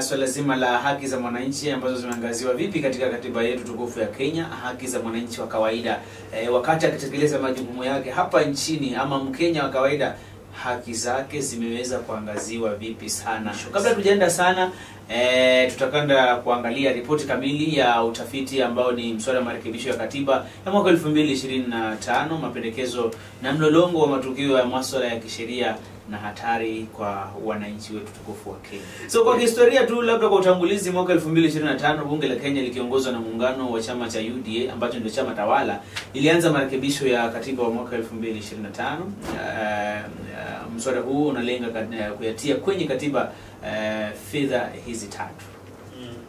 Swala zima la haki za mwananchi ambazo zimeangaziwa vipi katika katiba yetu tukufu ya Kenya, haki za mwananchi wa kawaida wakati akitekeleza majukumu yake hapa nchini, ama Mkenya wa kawaida haki zake zimeweza kuangaziwa vipi sana. Kabla tujaenda sana, tutakanda kuangalia ripoti kamili ya utafiti ambao ni mswada wa marekebisho ya katiba ya mwaka 2025, mapendekezo na mlolongo wa matukio ya masuala ya kisheria na hatari kwa wananchi wetu tukufu wa Kenya. So kwa historia tu, labda kwa utangulizi, mwaka 2025 bunge la Kenya likiongozwa na muungano wa chama cha UDA ambacho ndio chama tawala ilianza marekebisho ya katiba wa mwaka 2025. Mswada huu unalenga kuyatia kwenye katiba fedha hizi tatu: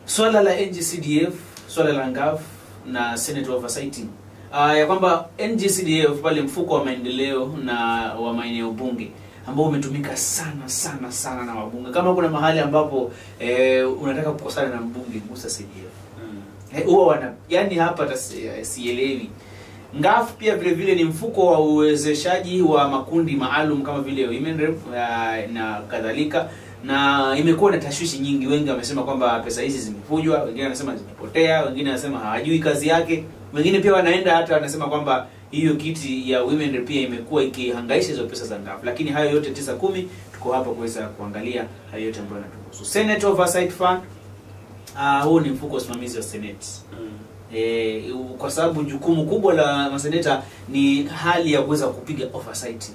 swala la NGCDF, swala la NGAF na Senate Oversight. Ya kwamba NGCDF pale mfuko wa maendeleo na wa maeneo bunge ambao umetumika sana na wabunge. Kama kuna mahali ambapo unataka kukosana na mbunge, Musa CDF. Huwa wana, yani hapa sielewi. NGAF pia vile vile ni mfuko wa uwezeshaji wa makundi maalum kama vile women rep na kadhalika, na imekuwa na tashwishi nyingi. Wengi wamesema kwamba pesa hizi zimefujwa, wengine wanasema zimepotea, wengine wanasema hawajui kazi yake, wengine pia wanaenda hata wanasema kwamba hiyo kiti ya women rep pia imekuwa ikihangaisha hizo pesa za NGAF. Lakini hayo yote 9-10 tuko hapa kuweza kuangalia hayo yote ambayo yanatuhusu. Senate Oversight Fund, huu ni mfuko wa usimamizi wa Senate. Kwa sababu jukumu kubwa la maseneta ni hali ya kuweza kupiga oversight.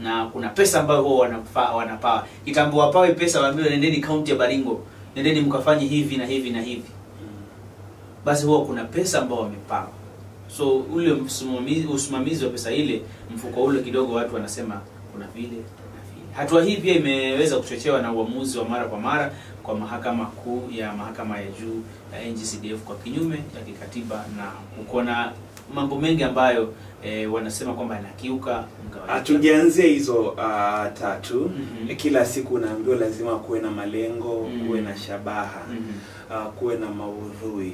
Na kuna pesa ambayo huwa wanapawa. Kitambo wapawe pesa, waambiwe nendeni county ya Baringo, nendeni mkafanye hivi na hivi na hivi. Basi huwa kuna pesa ambayo wamepawa. So ule usimamizi wa pesa ile, mfuko ule kidogo watu wanasema kuna vile na vile. Hatua hii pia imeweza kuchochewa na uamuzi wa mara kwa mara kwa mahakama kuu ya mahakama ya juu ya NGCDF kwa kinyume ya kikatiba, na kukona mambo mengi ambayo wanasema kwamba yanakiuka mgawanyo. Hatujaanzia hizo tatu. Kila siku unaambiwa lazima kuwe na malengo, kuwe na shabaha, kuwe na maudhui.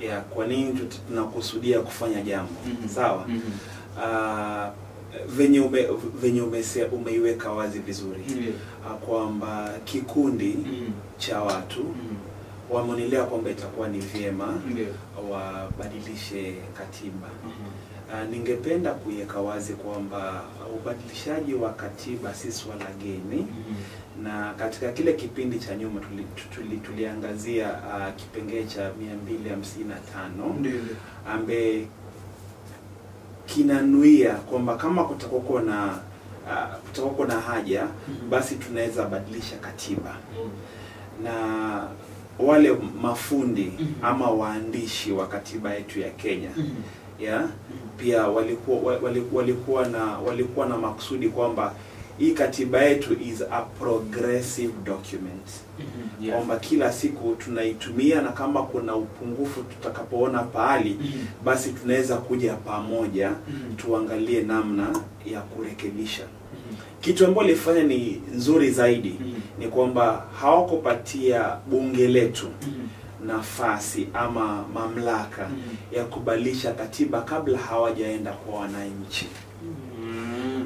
Ya kwa nini tunakusudia kufanya jambo. Sawa? Venye umeiweka wazi vizuri. Kwamba kikundi cha watu wamonelea kwamba itakuwa ni vyema wabadilishe katiba. Ningependa kuiweka wazi kwamba ubadilishaji wa katiba si swala geni, na katika kile kipindi cha nyuma tuliangazia kipengele cha 255 ambaye kinanuia kwamba kama kutakuwa na haja, basi tunaweza badilisha katiba. Na wale mafundi ama waandishi wa katiba yetu ya Kenya pia walikuwa na makusudi kwamba hii katiba yetu is a progressive document. Kwamba kila siku tunaitumia, na kama kuna upungufu tutakapoona pahali, basi tunaweza kuja pamoja tuangalie namna ya kurekebisha. Kitu ambacho lifanya ni nzuri zaidi ni kwamba hawakupatia bunge letu nafasi ama mamlaka ya kubadilisha katiba kabla hawajaenda kwa wananchi.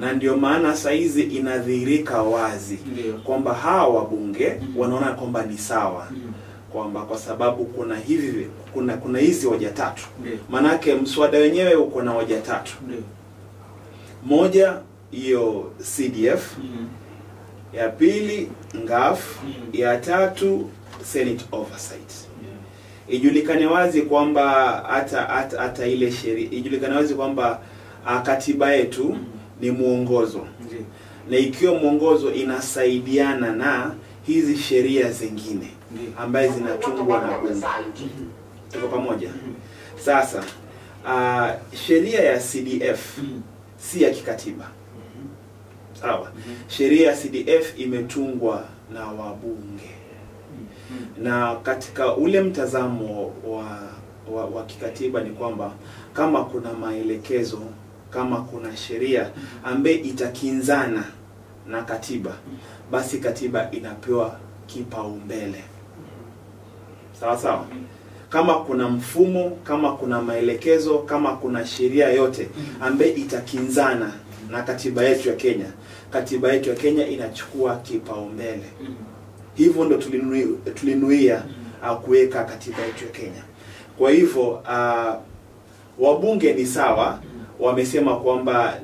Na ndio maana saizi inadhihirika wazi kwamba hawa wabunge wanaona kwamba ni sawa, kwamba kwa sababu kuna hizi hoja tatu. Manake mswada wenyewe uko na hoja tatu. Moja hiyo CDF, ya pili NGAF, ya tatu Senate Oversight. Ijulikane wazi kwamba hata ile sheria, ijulikane wazi kwamba katiba yetu ni mwongozo. Na ikiwa mwongozo inasaidiana na hizi sheria zingine ambaye zinatungwa na bunge. Tuko pamoja? Sasa sheria ya CDF si ya kikatiba. Sawa? Sheria ya CDF imetungwa na wabunge. Na katika ule mtazamo wa kikatiba ni kwamba kama kuna maelekezo, kama kuna sheria ambaye itakinzana na katiba, basi katiba inapewa kipaumbele. Sawa sawa? Kama kuna mfumo, kama kuna maelekezo, kama kuna sheria yote ambaye itakinzana na katiba yetu ya Kenya, katiba yetu ya Kenya inachukua kipaumbele. Hivyo ndo tulinuia kuweka katiba yetu ya Kenya. Kwa hivyo wabunge ni sawa, wamesema kwamba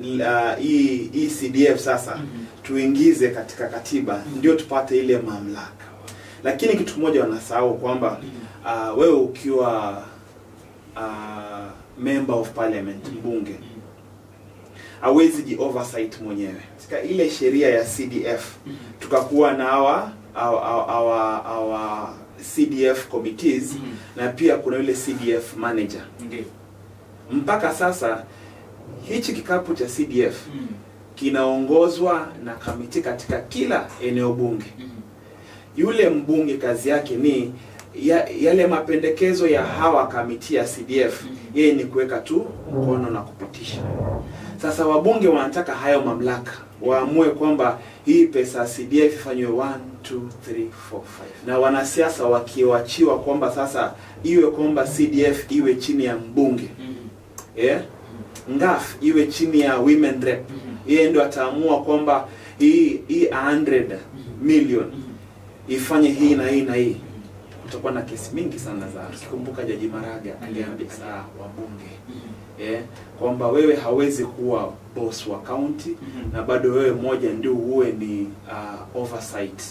hii CDF sasa tuingize katika katiba ndio tupate ile mamlaka. Lakini kitu kimoja wanasahau kwamba wewe ukiwa member of parliament, mbunge, hawezi ji oversight mwenyewe. Katika ile sheria ya CDF tukakuwa na our CDF committees na pia kuna yule CDF manager. Mpaka sasa hichi kikapu cha CDF kinaongozwa na kamiti katika kila eneo bunge. Yule mbunge kazi yake ni yale mapendekezo ya hawa kamiti ya CDF, yeye ni kuweka tu mkono na kupitisha. Sasa wabunge wanataka hayo mamlaka, waamue kwamba hii pesa CDF ifanywe 1 2 3 4 5, na wanasiasa wakiwachiwa kwamba sasa iwe kwamba CDF iwe chini ya mbunge, ngaf iwe chini ya women rep, yeye ndio ataamua kwamba hii 100 million ifanye hii na hii na hii. Utakuwa na kesi mingi sana za, kikumbuka Jaji Maraga aliambia wabunge kwamba wewe hawezi kuwa boss wa county na bado wewe moja ndio uwe ni oversight,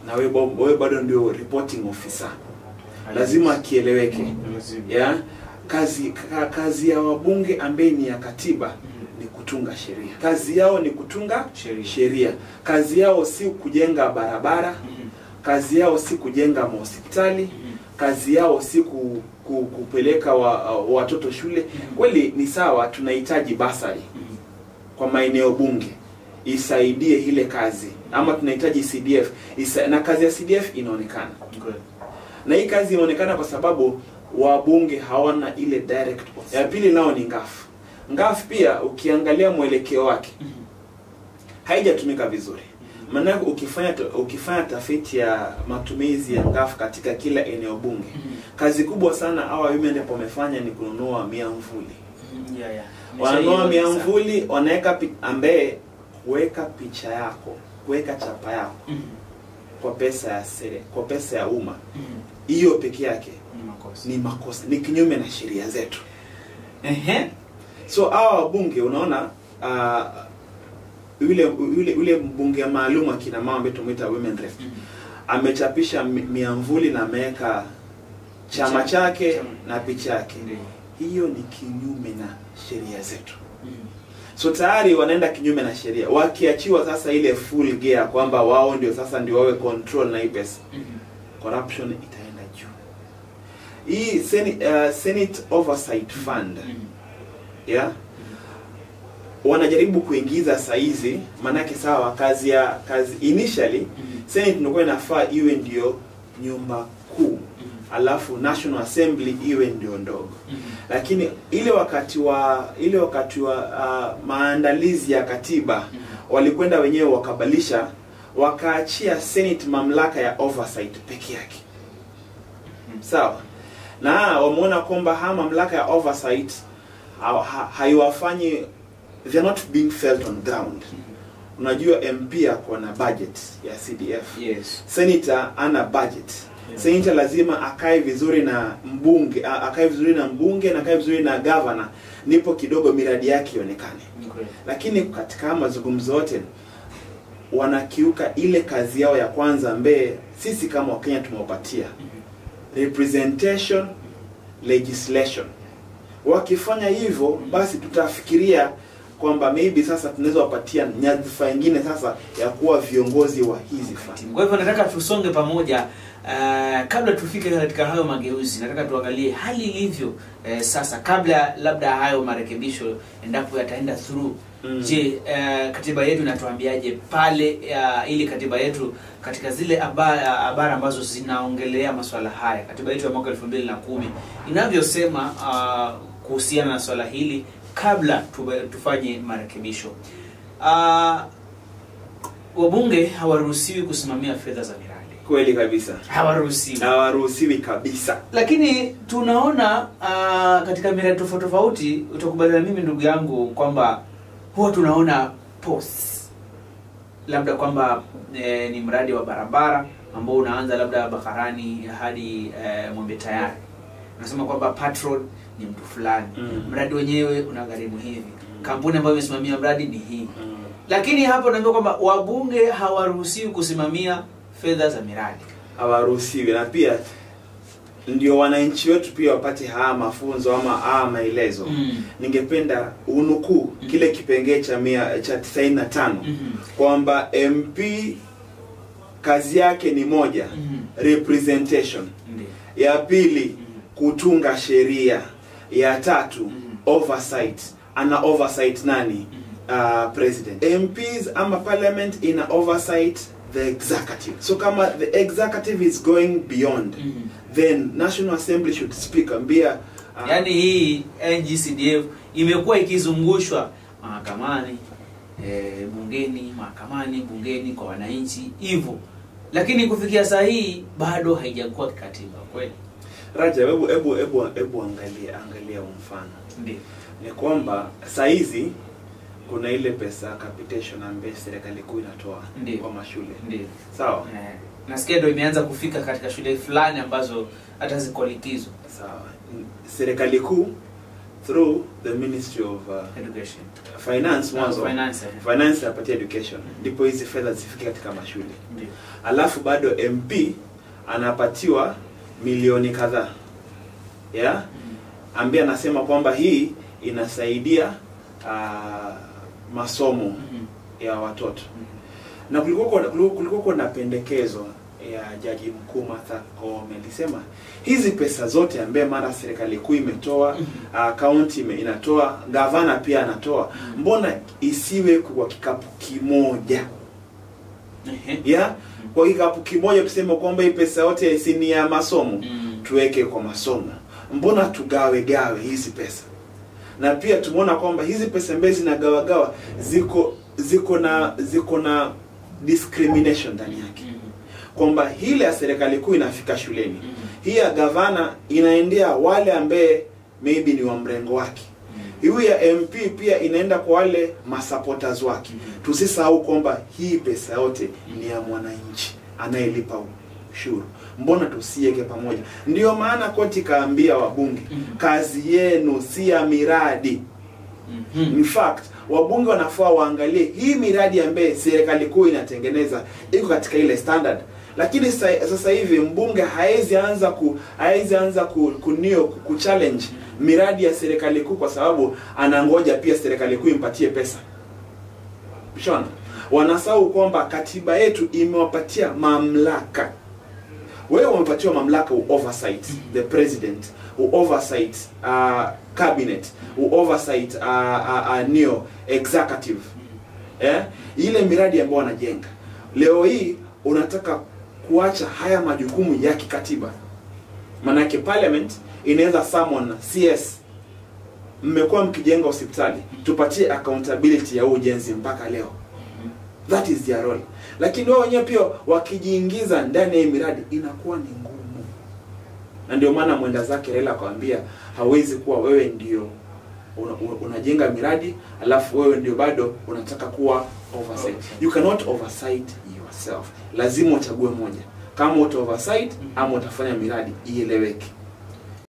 na wewe bado ndio reporting officer. Lazima kieleweke. Kazi ya wabunge ambaye ni ya katiba ni kutunga sheria. Kazi yao ni kutunga sheria. Kazi yao si kujenga barabara, kazi yao si kujenga hospitali, kazi yao si kupeleka watoto shule. Kweli ni sawa, tunahitaji basari kwa maeneo bunge isaidie ile kazi, ama tunahitaji CDF na kazi ya CDF inaonekana. Na hii kazi inaonekana kwa sababu wabunge hawana ile direct. Ya pili nao ni ngaf. Ngaf pia ukiangalia mwelekeo wake haijatumika vizuri. Maana ukifanya tafiti ya matumizi ya ngaf katika kila eneo bunge, kazi kubwa sana hawa women rep wamefanya ni kununua miamvuli. Wananunua miamvuli, wanaweka ambaye kuweka picha yako, kuweka chapa yako kwa pesa ya umma. Hiyo peke yake ni makosa, ni kinyume na sheria zetu. So hawa wabunge unaona yule mbunge maalum akina mama ambaye tumeita women rep amechapisha miamvuli na ameweka chama chake na picha yake. Hiyo ni kinyume na sheria zetu. So tayari wanaenda kinyume na sheria. Wakiachiwa sasa ile full gear kwamba wao ndio sasa ndio wawe control na hii pesa, corruption itaenda juu. Hii Senate Oversight Fund wanajaribu kuingiza saizi, manake sawa kazi initially Senate ndio inafaa iwe ndio nyumba kuu, alafu National Assembly iwe ndio ndogo. Lakini ile wakati wa maandalizi ya katiba walikwenda wenyewe wakabalisha, wakaachia Senate mamlaka ya oversight peke yake. Sawa. Na wameona kwamba mamlaka ya oversight haiwafanyi, they are not being felt on ground. Unajua MP ako na budget ya CDF. Senator ana budget. Senator lazima akae vizuri na mbunge, na akae vizuri na governor, nipo kidogo miradi yake ionekane. Lakini katika mazungumzo yote wanakiuka ile kazi yao ya kwanza ambaye sisi kama Wakenya tumewapatia. Representation, legislation. Wakifanya hivyo basi tutafikiria kwamba maybe sasa tunaweza wapatia nyadhifa nyingine sasa ya kuwa viongozi wa hizi fani. Kwa hivyo nataka tusonge pamoja. Kabla tufike katika hayo mageuzi, nataka tuangalie hali ilivyo sasa kabla labda hayo marekebisho endapo yataenda through. Je, katiba yetu inatuambiaje pale ili katiba yetu katika zile habari ambazo zinaongelea masuala haya. Katiba yetu ya mwaka 2010 inavyosema kuhusiana na swala hili kabla tufanye marekebisho. Wabunge hawaruhusiwi kusimamia fedha za miradi. Kweli kabisa. Hawaruhusiwi kabisa. Lakini tunaona katika miradi tofauti, utakubaliana mimi ndugu yangu kwamba huwa tunaona posts labda kwamba ni mradi wa barabara ambao unaanza labda Bakarani hadi Mwembe Tayari. Unasema kwamba patron ni mtu fulani. Mradi wenyewe unagharimu hivi. Kampuni ambayo imesimamia mradi ni hii. Lakini hapo naambiwa kwamba wabunge hawaruhusiwi kusimamia fedha za miradi. Hawaruhusiwi, na pia ndio wananchi wetu pia wapate haya mafunzo ama haya maelezo. Ningependa unukuu kile kipengee cha 95 kwamba MP kazi yake ni moja, representation. Ya pili, kutunga sheria. Ya tatu, oversight. Ana oversight nani? President. MPs ama parliament ina oversight the executive. So kama the executive is going beyond, then National Assembly should speak ambia yani hii NGCDF imekuwa ikizungushwa mahakamani, bungeni, mahakamani, bungeni, kwa wananchi hivyo. Lakini kufikia saa hii bado haijakuwa kikatiba kweli. Raja, hebu angalia mfano. Ndio. Ni kwamba saa hizi kuna ile pesa capitation ambayo serikali kuu inatoa kwa mashule. Ndio. Sawa? Nasikia ndio imeanza kufika katika shule fulani ambazo hata ziko likizo. Sawa. Serikali kuu through the Ministry of Education. Finance mwanzo. Finance apatia education. Ndipo hizi fedha zifike katika mashule. Ndio. Alafu bado MP anapatiwa milioni kadhaa. Yeah? Ambaye anasema kwamba hii inasaidia masomo ya watoto. Na kulikuwa na pendekezo ya Jaji Mkuu Martha Koome, alisema hizi pesa zote ambaye mara serikali kuu imetoa, county inatoa, gavana pia anatoa, mbona isiwe kwa kikapu kimoja? Yeah? Kwa kikapu kimoja tuseme kwamba hii pesa yote si ni ya masomo, tuweke kwa masomo. Mbona tugawe hizi pesa? Na pia tumeona kwamba hizi pesa ambazo zinagawa ziko na discrimination ndani yake. Kwamba hile ya serikali kuu inafika shuleni. Hii ya gavana inaendea wale ambaye maybe ni wa mrengo wake. Hii ya MP pia inaenda kwa wale masupporters wake. Tusisahau kwamba hii pesa yote ni ya mwananchi anayelipa ushuru. Mbona tusiweke pamoja? Ndio maana koti kaambia wabunge, kazi yenu si ya miradi. In fact, wabunge wanafaa waangalie hii miradi ambaye serikali kuu inatengeneza iko katika ile standard. Lakini sasa hivi mbunge haezi anza ku challenge miradi ya serikali kuu kwa sababu anangoja pia serikali kuu impatie pesa. Unaona? Wanasahau kwamba katiba yetu imewapatia mamlaka. Wewe umepatiwa mamlaka oversight the president, oversight cabinet, oversight neo executive. Ile miradi ambayo wanajenga. Leo hii unataka kuacha haya majukumu ya kikatiba. Manake parliament inaweza summon CS, mmekuwa mkijenga hospitali, tupatie accountability ya ujenzi mpaka leo. That is their role. Lakini wao wenyewe pia wakijiingiza ndani ya miradi inakuwa ni ngumu. Na ndio maana mwenda zake Raila akamwambia hawezi kuwa wewe ndio unajenga miradi alafu wewe ndio bado unataka kuwa oversight. You cannot oversight yourself. Lazima uchague moja. Kama uta oversight ama utafanya miradi ieleweke.